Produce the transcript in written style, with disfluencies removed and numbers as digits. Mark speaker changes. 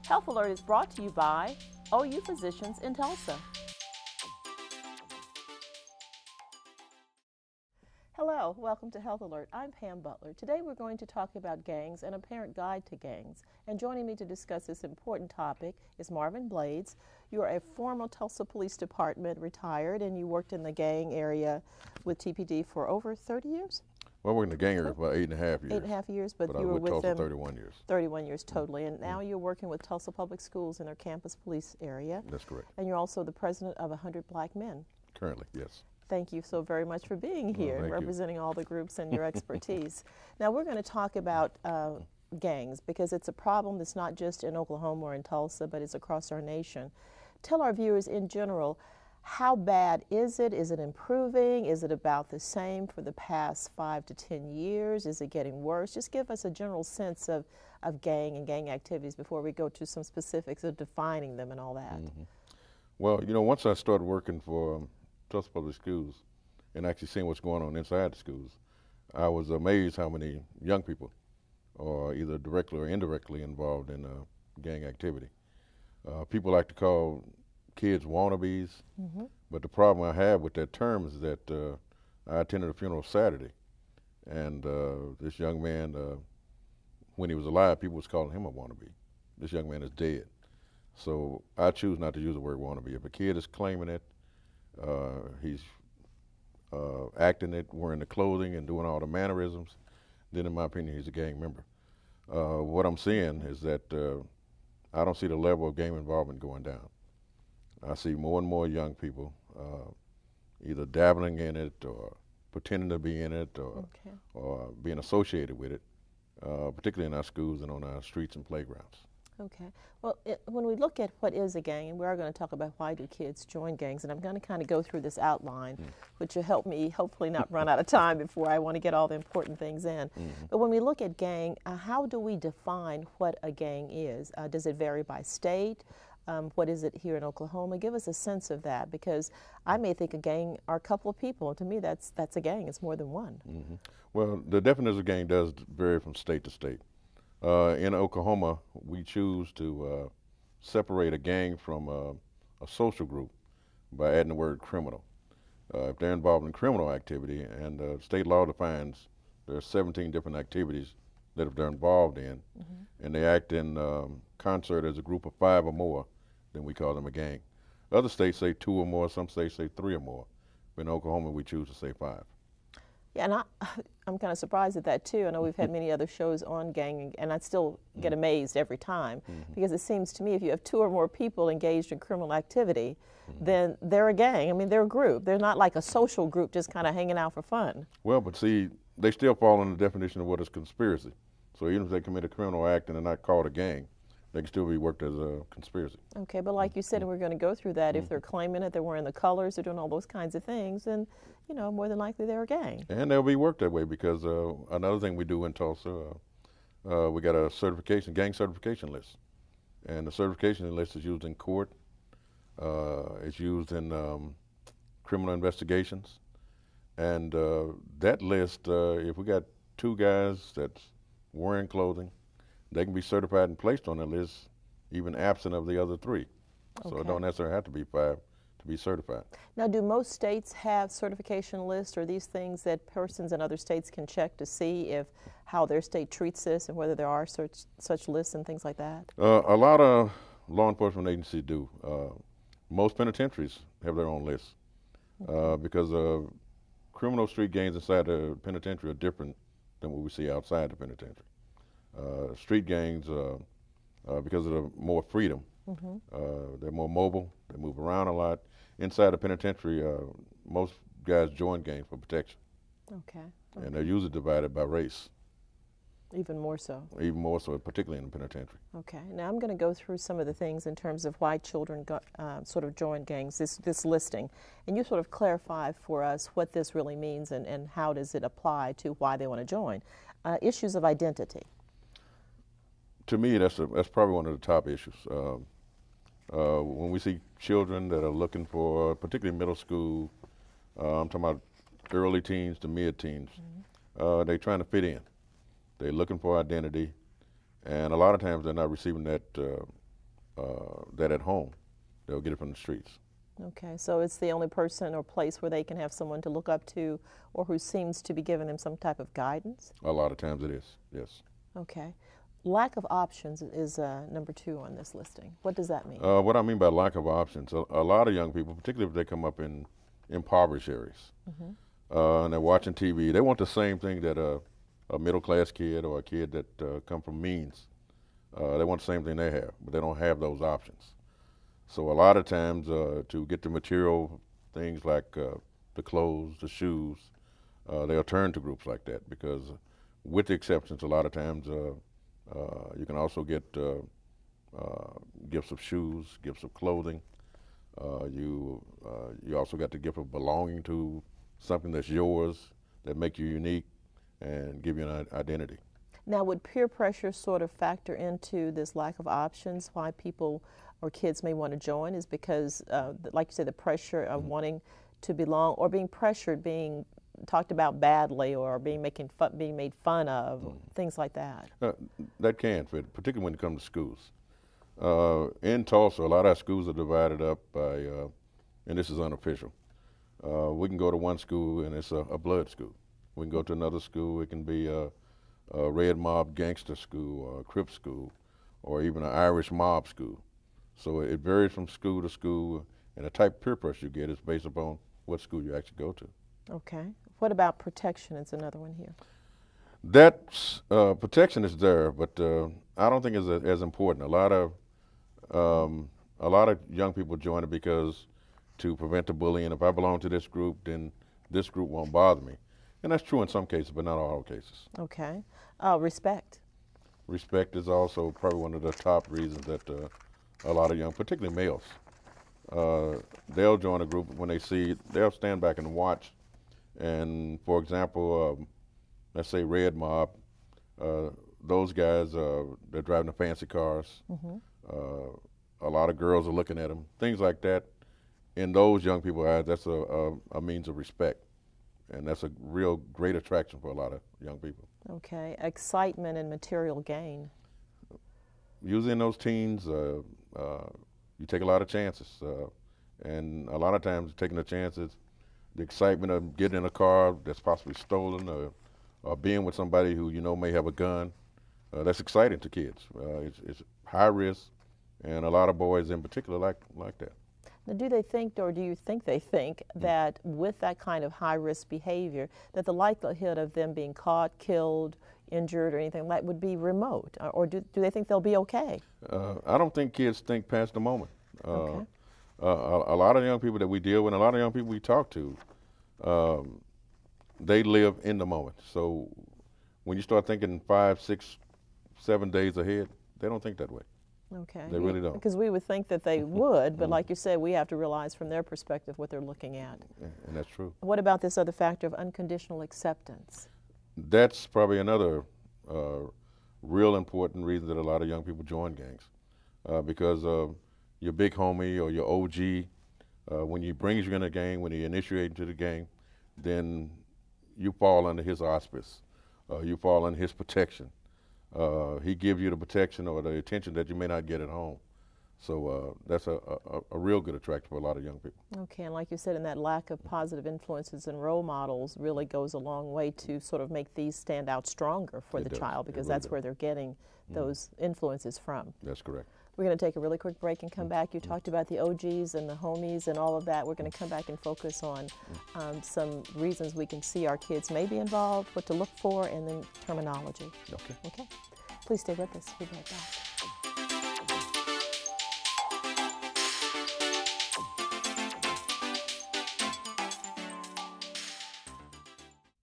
Speaker 1: Health Alert is brought to you by OU Physicians in Tulsa. Hello, welcome to Health Alert. I'm Pam Butler. Today we're going to talk about gangs and a parent guide to gangs. And joining me to discuss this important topic is Marvin Blades. You are a former Tulsa Police Department retired, and you worked in the gang area with TPD for over 30 years?
Speaker 2: Well, I worked in the gang area for about 8.5 years.
Speaker 1: 8.5 years, but
Speaker 2: I
Speaker 1: you were
Speaker 2: was with
Speaker 1: with
Speaker 2: Tulsa
Speaker 1: them
Speaker 2: 31 years.
Speaker 1: 31 years totally, and now you're working with Tulsa Public Schools in their campus police area.
Speaker 2: That's correct.
Speaker 1: And you're also the president of 100 Black Men.
Speaker 2: Currently, yes.
Speaker 1: Thank you so very much for being here and representing all the groups and your expertise. Now we're going to talk about gangs, because it's a problem that's not just in Oklahoma or in Tulsa, but it's across our nation. Tell our viewers in general, how bad is it? Is it improving? Is it about the same for the past 5 to 10 years? Is it getting worse? Just give us a general sense of gang and gang activities before we go to some specifics of defining them and all that.
Speaker 2: Well, you know, once I started working for Tulsa Public Schools and actually seeing what's going on inside the schools, I was amazed how many young people are either directly or indirectly involved in gang activity. People like to call kids wannabes, but the problem I have with that term is that I attended a funeral Saturday, and this young man, when he was alive, people was calling him a wannabe. This young man is dead. So I choose not to use the word wannabe. If a kid is claiming it, he's acting it, wearing the clothing and doing all the mannerisms, then in my opinion, he's a gang member. What I'm seeing is that I don't see the level of gang involvement going down. I see more and more young people either dabbling in it or pretending to be in it or being associated with it, particularly in our schools and on our streets and playgrounds.
Speaker 1: Okay. Well, when we look at what is a gang, and we are going to talk about why do kids join gangs, and I'm going to kind of go through this outline, which will help me hopefully not run out of time before I want to get all the important things in. But when we look at gang, how do we define what a gang is? Does it vary by state? What is it here in Oklahoma? Give us a sense of that, because I may think a gang are a couple of people, and to me that's a gang. It's more than one.
Speaker 2: Well, the definition of gang does vary from state to state. In Oklahoma, we choose to separate a gang from a social group by adding the word criminal. If they're involved in criminal activity, and state law defines there are 17 different activities that if they're involved in, and they act in concert as a group of 5 or more, then we call them a gang. Other states say 2 or more, some states say 3 or more. But in Oklahoma, we choose to say 5.
Speaker 1: Yeah, and I'm kind of surprised at that too. I know we've had many other shows on gang, and I still get amazed every time, because it seems to me if you have 2 or more people engaged in criminal activity, then they're a gang. I mean, they're a group. They're not like a social group just kind of hanging out for fun.
Speaker 2: Well, but see, they still fall in the definition of what is conspiracy. So even if they commit a criminal act and they're not called a gang, they can still be worked as a conspiracy. Okay,
Speaker 1: but like you said, and we're going to go through that, if they're claiming it, they're wearing the colors, they're doing all those kinds of things, then, you know, more than likely they're a gang.
Speaker 2: And they'll be worked that way, because another thing we do in Tulsa, we got a gang certification list. And the certification list is used in court, it's used in criminal investigations. And that list, if we got 2 guys that's wearing clothing, they can be certified and placed on the list, even absent of the other 3. So it don't necessarily have to be 5 to be certified.
Speaker 1: Now, do most states have certification lists, or these things that persons in other states can check to see if how their state treats this and whether there are such lists and things like that?
Speaker 2: A lot of law enforcement agencies do. Most penitentiaries have their own lists, because criminal street gangs inside the penitentiary are different than what we see outside the penitentiary. Street gangs, because of the more freedom, they're more mobile, they move around a lot. Inside the penitentiary, most guys join gangs for protection. And they're usually divided by race.
Speaker 1: Even more so?
Speaker 2: Even more so, particularly in the penitentiary.
Speaker 1: Okay. Now I'm going to go through some of the things in terms of why children sort of join gangs, this listing. And you sort of clarify for us what this really means and how does it apply to why they want to join. Issues of identity.
Speaker 2: To me, that's probably one of the top issues. When we see children that are looking for, particularly middle school, I'm talking about early teens to mid-teens, they're trying to fit in. They're looking for identity, and a lot of times they're not receiving that that at home. They'll get it from the streets.
Speaker 1: Okay, so it's the only person or place where they can have someone to look up to or who seems to be giving them some type of guidance?
Speaker 2: A lot of times it is, yes.
Speaker 1: Okay. Lack of options is number 2 on this listing. What does that mean?
Speaker 2: What I mean by lack of options, a lot of young people, particularly if they come up in impoverished areas, and they're watching TV, they want the same thing that a middle-class kid or a kid that come from means, they want the same thing they have, but they don't have those options. So a lot of times to get the material things like the clothes, the shoes, they'll turn to groups like that because with the exceptions, a lot of times you can also get gifts of shoes, gifts of clothing. You also got the gift of belonging to something that's yours, that make you unique and give you an identity.
Speaker 1: Now, would peer pressure sort of factor into this lack of options, why people or kids may want to join, is because, like you said, the pressure of wanting to belong or being pressured, being talked about badly or being made fun of, things like that?
Speaker 2: That can fit, particularly when it comes to schools. In Tulsa, a lot of our schools are divided up by, and this is unofficial. We can go to one school and it's a blood school. We can go to another school, it can be a red mob gangster school or a Crip school or even an Irish mob school. So it varies from school to school, and the type of peer pressure you get is based upon what school you actually go to.
Speaker 1: Okay. What about protection? It's another one here.
Speaker 2: That's protection is there, but I don't think it's as important. A lot of young people join it because to prevent the bullying. If I belong to this group, then this group won't bother me, and that's true in some cases, but not all cases.
Speaker 1: Okay. Respect.
Speaker 2: Respect is also probably one of the top reasons that a lot of young, particularly males, they'll join a group when they'll stand back and watch. And for example, let's say Red Mob, those guys, they're driving the fancy cars. A lot of girls are looking at them, things like that. In those young people's eyes, that's a means of respect. And that's a real great attraction for a lot of young people.
Speaker 1: Okay. Excitement and material gain.
Speaker 2: Usually in those teens, you take a lot of chances. And a lot of times taking the chances, the excitement of getting in a car that's possibly stolen or being with somebody who you know may have a gun, that's exciting to kids. It's high risk, and a lot of boys in particular like that.
Speaker 1: Now, do they think, or do you think they think, that with that kind of high-risk behavior, that the likelihood of them being caught, killed, injured, or anything like that would be remote? Or do they think they'll be okay?
Speaker 2: I don't think kids think past the moment.
Speaker 1: Okay.
Speaker 2: A lot of young people that we deal with, and a lot of young people we talk to, they live in the moment. So when you start thinking 5, 6, 7 days ahead, they don't think that way.
Speaker 1: Okay.
Speaker 2: They really don't.
Speaker 1: Because we would think that they would, but like you said, we have to realize from their perspective what they're looking at.
Speaker 2: And that's true.
Speaker 1: What about this other factor of unconditional acceptance?
Speaker 2: That's probably another real important reason that a lot of young people join gangs. Because your big homie or your OG, when he brings you in a gang, when he initiates into the gang, then you fall under his auspice. You fall under his protection. He gives you the protection or the attention that you may not get at home. So that's a real good attraction for a lot of young people.
Speaker 1: Okay, and like you said, and that lack of positive influences and role models really goes a long way to sort of make these stand out stronger for the child, because that's where they're getting those influences from.
Speaker 2: That's correct.
Speaker 1: We're going to take a really quick break and come back. You talked about the OGs and the homies and all of that. We're going to come back and focus on some reasons we can see our kids may be involved, what to look for, and then terminology.
Speaker 2: Okay.
Speaker 1: Okay. Please stay with us. We'll be right back.